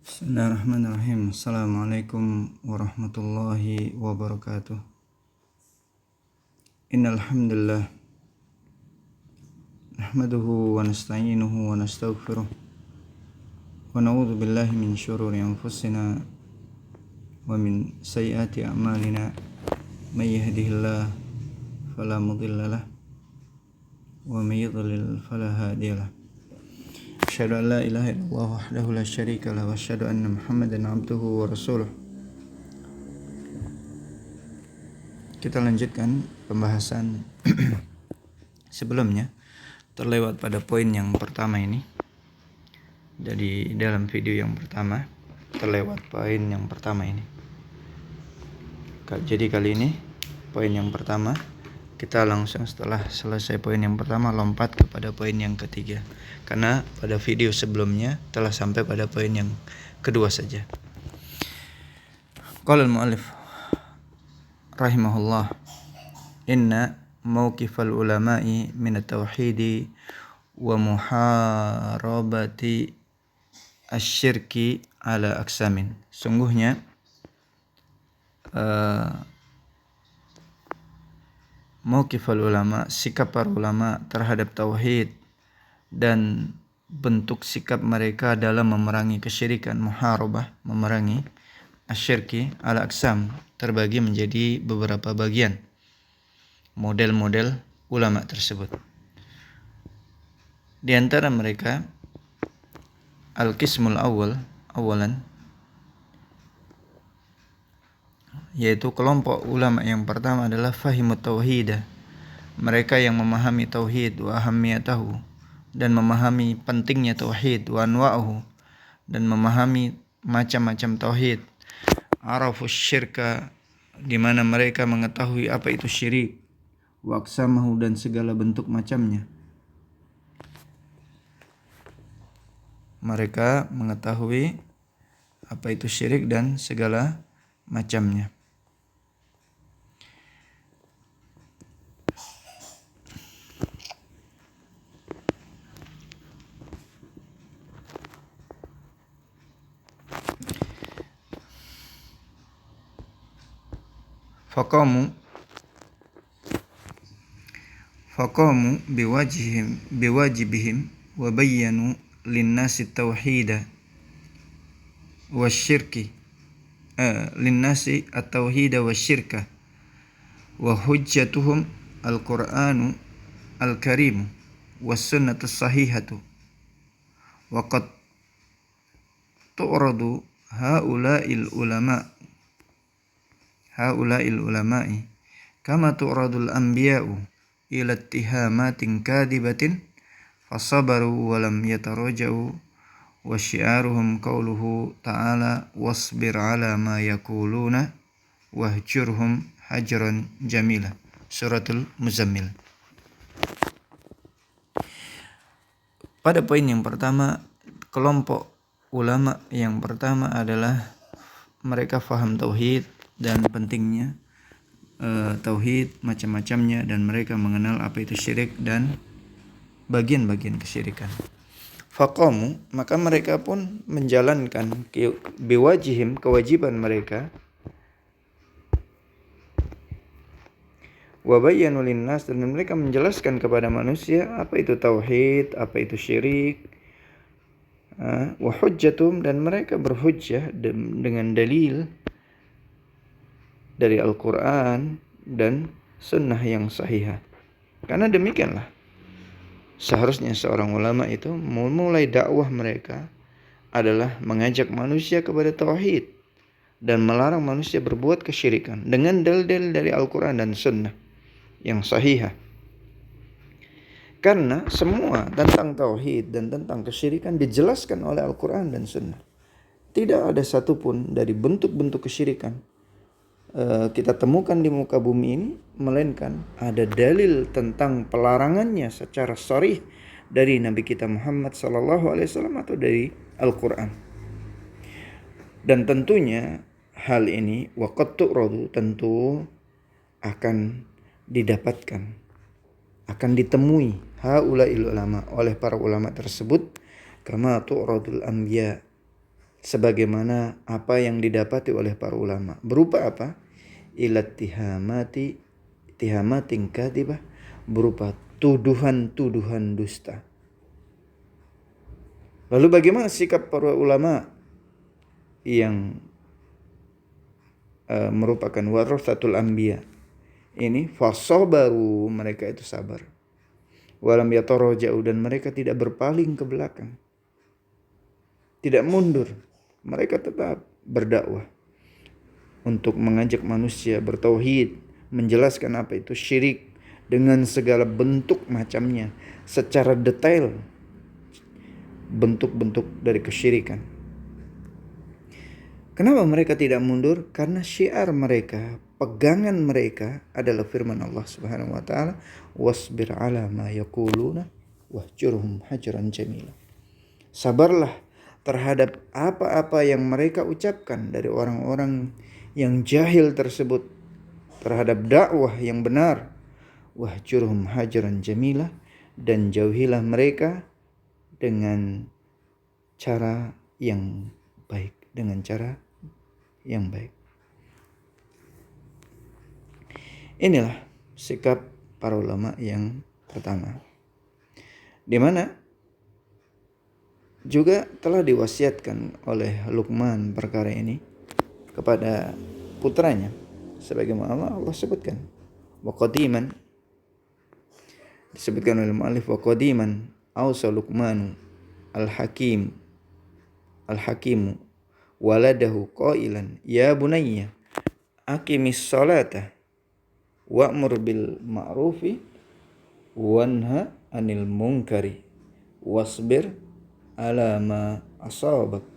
Bismillahirrahmanirrahim. Assalamualaikum warahmatullahi wabarakatuh. Innal hamdalillah nahmaduhu wa nasta'inuhu wa nastaghfiruh wa na'udzu billahi min syururi anfusina wa min sayyiati a'malina. May yahdihillahu fala mudilla lahu wa may yudlil fala hadiyalah. Asyhadu an la ilaha illallah wahdahu la syarika lahu wa asyhadu anna Muhammadan abduhu wa rasuluh. Kita lanjutkan pembahasan sebelumnya, terlewat pada poin yang pertama ini. Jadi dalam video yang pertama terlewat poin yang pertama ini. Jadi kali ini poin yang pertama, kita langsung setelah selesai poin yang pertama lompat kepada poin yang ketiga, karena pada video sebelumnya telah sampai pada poin yang kedua saja. Qala al-mu'allif rahimahullah, inna mawqifal ulama'i min at-tauhidi wa muharabati asyirki ala aksamin. Sungguhnya mawqifal ulama, sikap para ulama terhadap tauhid dan bentuk sikap mereka dalam memerangi kesyirikan, muharabah, memerangi asyirki ala aksam, terbagi menjadi beberapa bagian. Model-model ulama tersebut, di antara mereka al-qismul awalan, yaitu kelompok ulama yang pertama adalah fahimut tauhid, mereka yang memahami tauhid, wa ahammiyatahu, dan memahami pentingnya tauhid, wa anwa'uhu, dan memahami macam-macam tauhid, arafus syirka, di mana mereka mengetahui apa itu syirik, wa aqsamahu, dan segala bentuk macamnya. Mereka mengetahui apa itu syirik dan segala macamnya. Faqamu biwajibihim wa bayyanu linnasi tauhida wasyirki linnasi at-tauhida wasyirka wa hujjatuhum al-Qur'anu al-Karim was sunnatu sahihatu wa qad tu'radu haula'il ulama'i kama tu'radul anbiya'u ila ittihamatin kadibatin fasabaru wa lam yataraja'u wa syi'aruhum qawluhu ta'ala wasbir ala ma yakuluna wahjurhum hajran jamila. Suratul Muzammil. Pada poin yang pertama, kelompok ulama yang pertama adalah mereka faham tauhid dan pentingnya tauhid macam-macamnya, dan mereka mengenal apa itu syirik dan bagian-bagian kesyirikan. Faqamu, maka mereka pun menjalankan biwajihim, kewajiban mereka, wa bayyanu linnas, dan mereka menjelaskan kepada manusia apa itu tauhid, apa itu syirik, wa hujjatum, dan mereka berhujjah dengan dalil dari Al-Quran dan sunnah yang sahihah. Karena demikianlah seharusnya seorang ulama itu memulai dakwah mereka adalah mengajak manusia kepada tauhid dan melarang manusia berbuat kesyirikan dengan dalil dari Al-Quran dan sunnah yang sahihah. Karena semua tentang tauhid dan tentang kesyirikan dijelaskan oleh Al-Quran dan sunnah. Tidak ada satupun dari bentuk-bentuk kesyirikan kita temukan di muka bumi ini melainkan ada dalil tentang pelarangannya secara sharih dari Nabi kita Muhammad SAW atau dari Al-Quran. Dan tentunya hal ini waqad tu'radu, tentu akan didapatkan, akan ditemui haula'il ulama, oleh para ulama tersebut, kama tu'radul anbiya, sebagaimana apa yang didapati oleh para ulama. Berupa apa? Tihamatin kadhibah, berupa tuduhan-tuduhan dusta. Lalu bagaimana sikap para ulama yang merupakan warathatul anbiya? Ini fasabaru, mereka itu sabar. Walam yataraja'u, dan mereka tidak berpaling ke belakang. Tidak mundur. Mereka tetap berdakwah untuk mengajak manusia bertauhid, menjelaskan apa itu syirik dengan segala bentuk macamnya, secara detail bentuk-bentuk dari kesyirikan. Kenapa mereka tidak mundur? Karena syiar mereka, pegangan mereka adalah firman Allah Subhanahu wa taala, wasbir ala ma yaquluna wahjurhum hajran jamila. Sabarlah terhadap apa-apa yang mereka ucapkan dari orang-orang yang jahil tersebut terhadap dakwah yang benar. Wahjurhum hajran jamila, dan jauhilah mereka dengan cara yang baik, dengan cara yang baik. Inilah sikap para ulama yang pertama, di mana juga telah diwasiatkan oleh Luqman perkara ini kepada putranya, sebagaimana Allah sebutkan. Wa qadiman, disebutkan oleh mu'allif, wa qadiman awsa Luqmanu al-hakimu waladahu qailan ya bunayya aqimis salata wa'mur bil ma'rufi wanha 'anil munkari wasbir ala ma asabak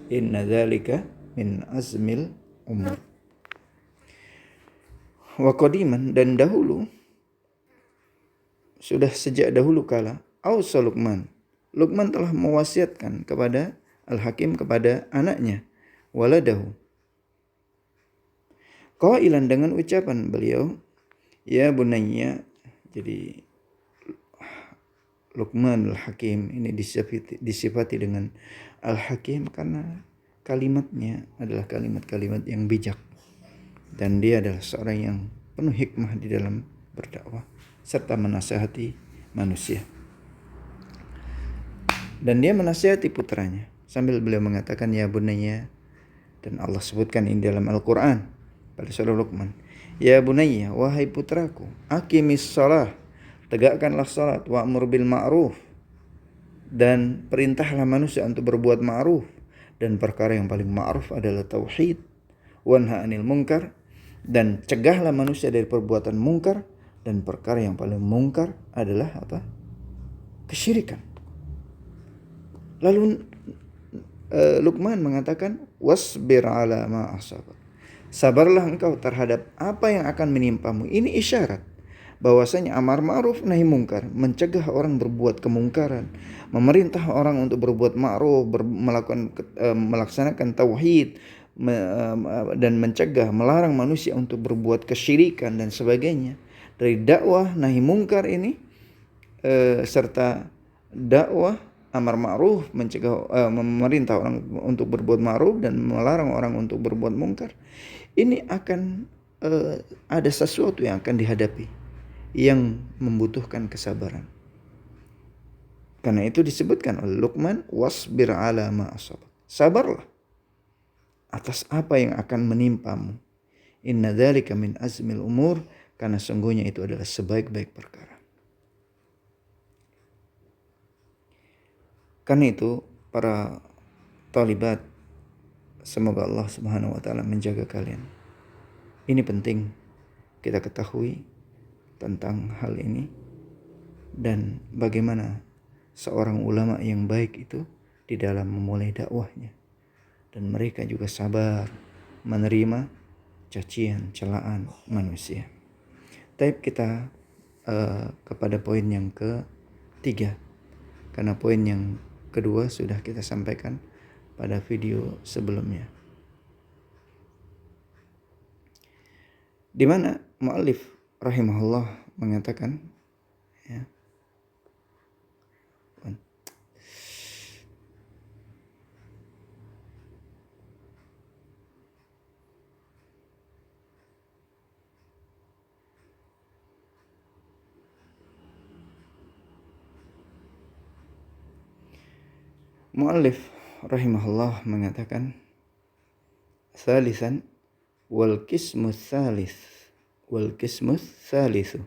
inna dzalika min azmil umur. Wa qadiman, dan dahulu, sudah sejak dahulu kala, ausa Luqman telah mewasiatkan kepada Al-Hakim, kepada anaknya, waladahu, qailan, dengan ucapan beliau, ya bunayya. Jadi Luqman Al-Hakim ini disifati dengan Al-Hakim karena kalimatnya adalah kalimat-kalimat yang bijak, dan dia adalah seorang yang penuh hikmah di dalam berdakwah serta menasihati manusia. Dan dia menasihati putranya sambil beliau mengatakan ya bunayya, dan Allah sebutkan ini dalam Al-Quran pada surah Luqman, ya bunayya, wahai putraku, aqimis shalah, tegakkanlah salat, wa'mur bil ma'ruf, dan perintahlah manusia untuk berbuat ma'ruf, dan perkara yang paling ma'ruf adalah tauhid, wanha 'anil munkar, dan cegahlah manusia dari perbuatan mungkar, dan perkara yang paling mungkar adalah apa? Kesyirikan. Lalu Luqman mengatakan wasbir ala ma asabak, sabarlah engkau terhadap apa yang akan menimpamu. Ini isyarat bahwasanya amar ma'ruf nahi mungkar, mencegah orang berbuat kemungkaran, memerintah orang untuk berbuat ma'ruf, melaksanakan tauhid, dan mencegah, melarang manusia untuk berbuat kesyirikan dan sebagainya. Dari dakwah nahi mungkar ini serta dakwah amar ma'ruf, mencegah, memerintah orang untuk berbuat ma'ruf dan melarang orang untuk berbuat mungkar, ini akan ada sesuatu yang akan dihadapi yang membutuhkan kesabaran. Karena itu disebutkan oleh Luqman, wasbir ala ma asabak, sabarlah atas apa yang akan menimpamu. Inna dzalika min azmil umur, karena sungguhnya itu adalah sebaik-baik perkara. Karena itu para talibat, semoga Allah Subhanahu wa taala menjaga kalian. Ini penting kita ketahui tentang hal ini, dan bagaimana seorang ulama yang baik itu di dalam memulai dakwahnya, dan mereka juga sabar menerima cacian, celaan manusia. Tapi kita kepada poin yang ketiga, karena poin yang kedua sudah kita sampaikan pada video sebelumnya, di mana mu'allif rahimahullah mengatakan, ya, Muallif rahimahullah mengatakan salisan wal qismus salisu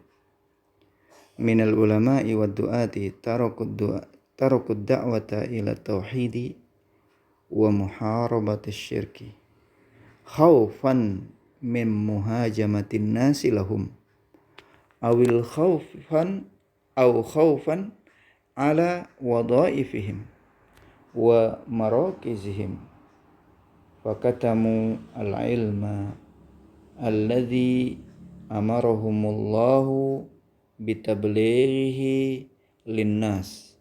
minal ulama'i wad du'ati tarakud da'wata ila tauhidi wa muharabati syirki khaufan min muhajamatin nasi lahum awil khawfan ala wadhaifihim wa marakizihim fakatamu al-ilma alladhi amarahumullahu bitablighihi linnas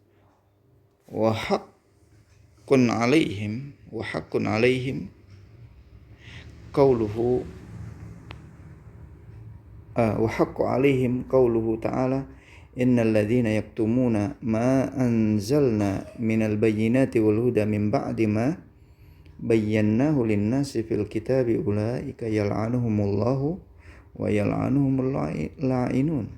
wa haqqun alaihim qauluhu ta'ala innal ladzina yaktumuna ma anzalna minal bayyinati wal huda min ba'di ma bayyannahu lin-nasi fil kitabi ulaika yal'anuhumullahu wa yal'anuhumul la'inun.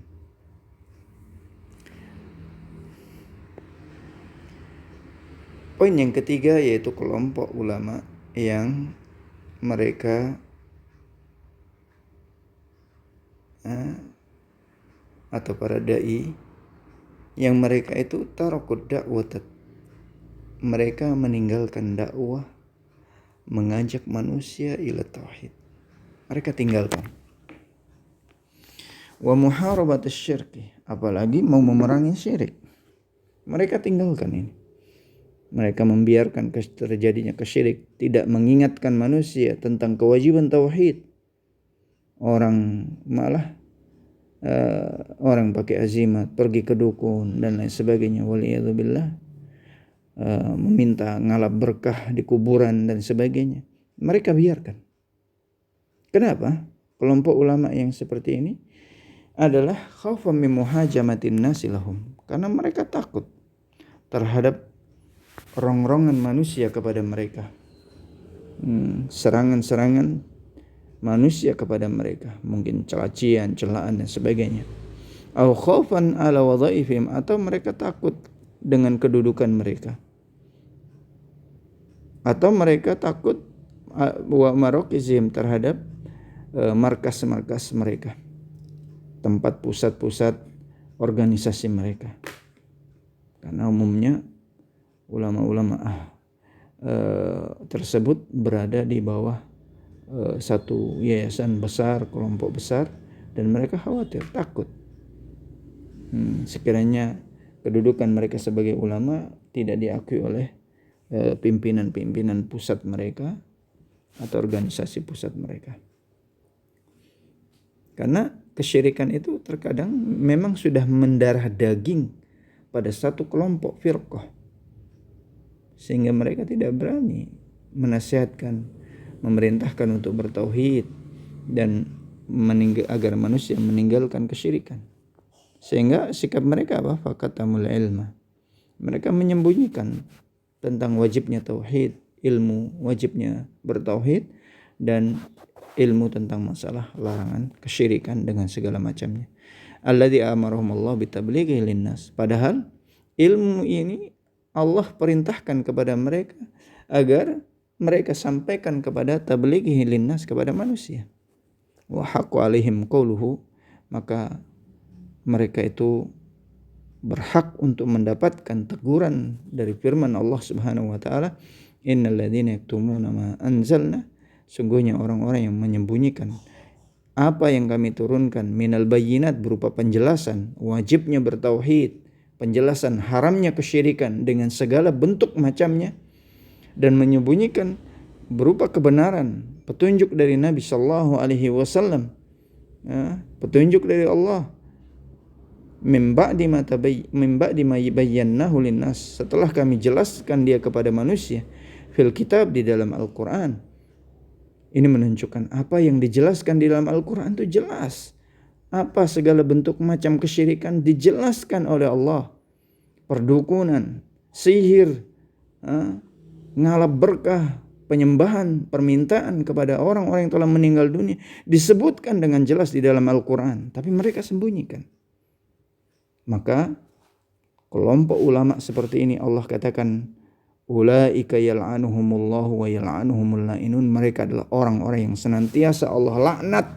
Poin yang ketiga yaitu kelompok ulama yang mereka atau para dai yang mereka itu tarakud da'wat, mereka meninggalkan dakwah mengajak manusia ila tauhid, mereka tinggalkan. Wa muharabat syirki, apalagi mau memerangi syirik, mereka tinggalkan ini. Mereka membiarkan terjadinya kesyirik, tidak mengingatkan manusia tentang kewajiban tauhid. Orang malah orang pakai azimat, pergi ke dukun dan lain sebagainya, waliyadzubillah, meminta ngalap berkah di kuburan dan sebagainya. Mereka biarkan. Kenapa? Kelompok ulama yang seperti ini adalah khaufan min muhajamatin nasi lahum, karena mereka takut terhadap rongrongan manusia kepada mereka, serangan-serangan manusia kepada mereka, mungkin cacian, celaan dan sebagainya. Au khaufan ala wadhaifihim, atau mereka takut dengan kedudukan mereka, atau mereka takut wa marakizihim, terhadap markas-markas mereka, tempat pusat-pusat organisasi mereka. Karena umumnya ulama-ulama tersebut berada di bawah satu yayasan besar, kelompok besar, dan mereka khawatir, takut sekiranya kedudukan mereka sebagai ulama tidak diakui oleh pimpinan-pimpinan pusat mereka atau organisasi pusat mereka. Karena kesyirikan itu terkadang memang sudah mendarah daging pada satu kelompok firqah, sehingga mereka tidak berani menasihatkan, memerintahkan untuk bertauhid dan agar manusia meninggalkan kesyirikan. Sehingga sikap mereka apa? Fakatamul ilma, mereka menyembunyikan tentang wajibnya tauhid, ilmu wajibnya bertauhid, dan ilmu tentang masalah larangan kesyirikan dengan segala macamnya. Alladzi amarahumullah bitablighi linnas, padahal ilmu ini Allah perintahkan kepada mereka agar mereka sampaikan kepada tablighi linnas, kepada manusia. Wa haqqu alaihim qauluhu, maka mereka itu berhak untuk mendapatkan teguran dari firman Allah Subhanahu wa taala, innal ladzina yaktumuna ma anzalna, sungguhnya orang-orang yang menyembunyikan apa yang kami turunkan, minal bayyinat, berupa penjelasan wajibnya bertauhid, penjelasan haramnya kesyirikan dengan segala bentuk macamnya, dan menyembunyikan berupa kebenaran, petunjuk dari Nabi sallallahu alaihi wasallam, petunjuk dari Allah, min ba'di ma bayyanahu linnas, setelah kami jelaskan dia kepada manusia, fil kitab, di dalam Al-Qur'an. Ini menunjukkan apa yang dijelaskan di dalam Al-Qur'an itu jelas. Apa segala bentuk macam kesyirikan dijelaskan oleh Allah. Perdukunan, sihir, ngalap berkah, penyembahan, permintaan kepada orang-orang yang telah meninggal dunia disebutkan dengan jelas di dalam Al-Quran, tapi mereka sembunyikan. Maka kelompok ulama seperti ini Allah katakan Ulaika yal'anuhumullahu wa yal'anuhumul la'inun. Mereka adalah orang-orang yang senantiasa Allah laknat.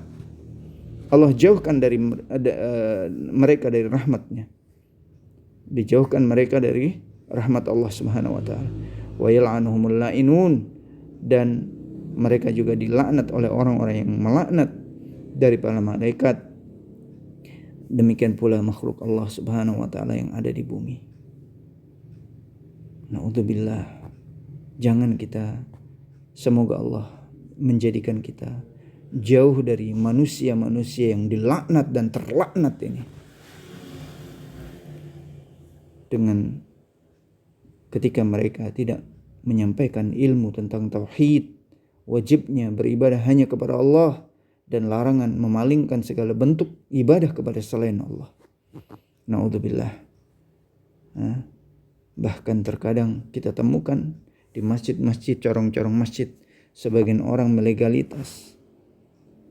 Allah jauhkan dari mereka dari rahmatnya. Dijauhkan mereka dari rahmat Allah Subhanahu wa taala. Wa yal'anuhumul la'inun, dan mereka juga dilaknat oleh orang-orang yang melaknat dari para malaikat. Demikian pula makhluk Allah Subhanahu wa taala yang ada di bumi. Na'udzubillah. Jangan kita, semoga Allah menjadikan kita jauh dari manusia-manusia yang dilaknat dan terlaknat ini. Dengan ketika mereka tidak menyampaikan ilmu tentang tauhid, wajibnya beribadah hanya kepada Allah, dan larangan memalingkan segala bentuk ibadah kepada selain Allah. Na'udzubillah. Bahkan terkadang kita temukan di masjid-masjid, corong-corong masjid, sebagian orang melegalitas,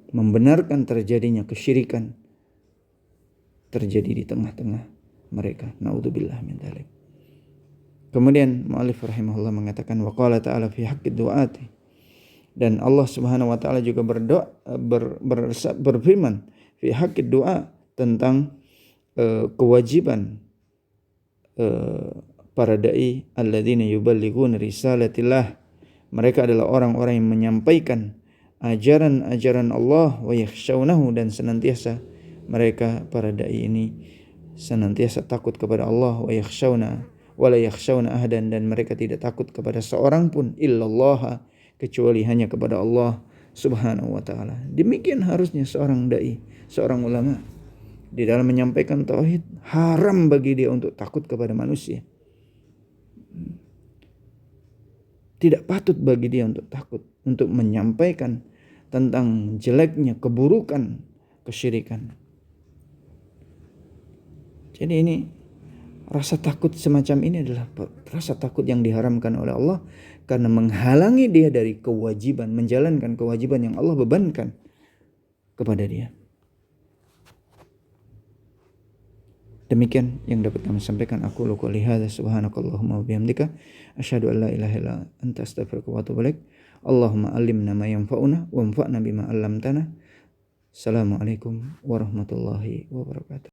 membenarkan terjadinya kesyirikan terjadi di tengah-tengah mereka. Na'udzubillah min dzalik. Kemudian mu'allif rahimahullah mengatakan, wa qala ta'ala fi haqqid du'ati, dan Allah Subhanahu wa taala juga berfirman fi haqqid du'a, tentang kewajiban para dai alladzina yuballighuna risalatillah. Mereka adalah orang-orang yang menyampaikan ajaran-ajaran Allah, wa yakhshawnahu, dan senantiasa mereka para dai ini senantiasa takut kepada Allah, wa yakhshawna wa la yakhshawna ahadan, dan mereka tidak takut kepada seorang pun illallah, kecuali hanya kepada Allah Subhanahu wa taala. Demikian harusnya seorang dai, seorang ulama, di dalam menyampaikan tauhid, haram bagi dia untuk takut kepada manusia. Tidak patut bagi dia untuk takut untuk menyampaikan tentang jeleknya, keburukan kesyirikan. Jadi ini rasa takut semacam ini adalah rasa takut yang diharamkan oleh Allah, karena menghalangi dia dari kewajiban, menjalankan kewajiban yang Allah bebankan kepada dia. Demikian yang dapat kami sampaikan. Aku qouli hadza, subhanakallahumma wa bihamdika, asyhadu an la ilaha illa anta, astaghfiruka wa atubu ilaik. Allahumma allimna ma yanfa'una wa anfa'na bima 'allamtana. Assalamualaikum warahmatullahi wabarakatuh.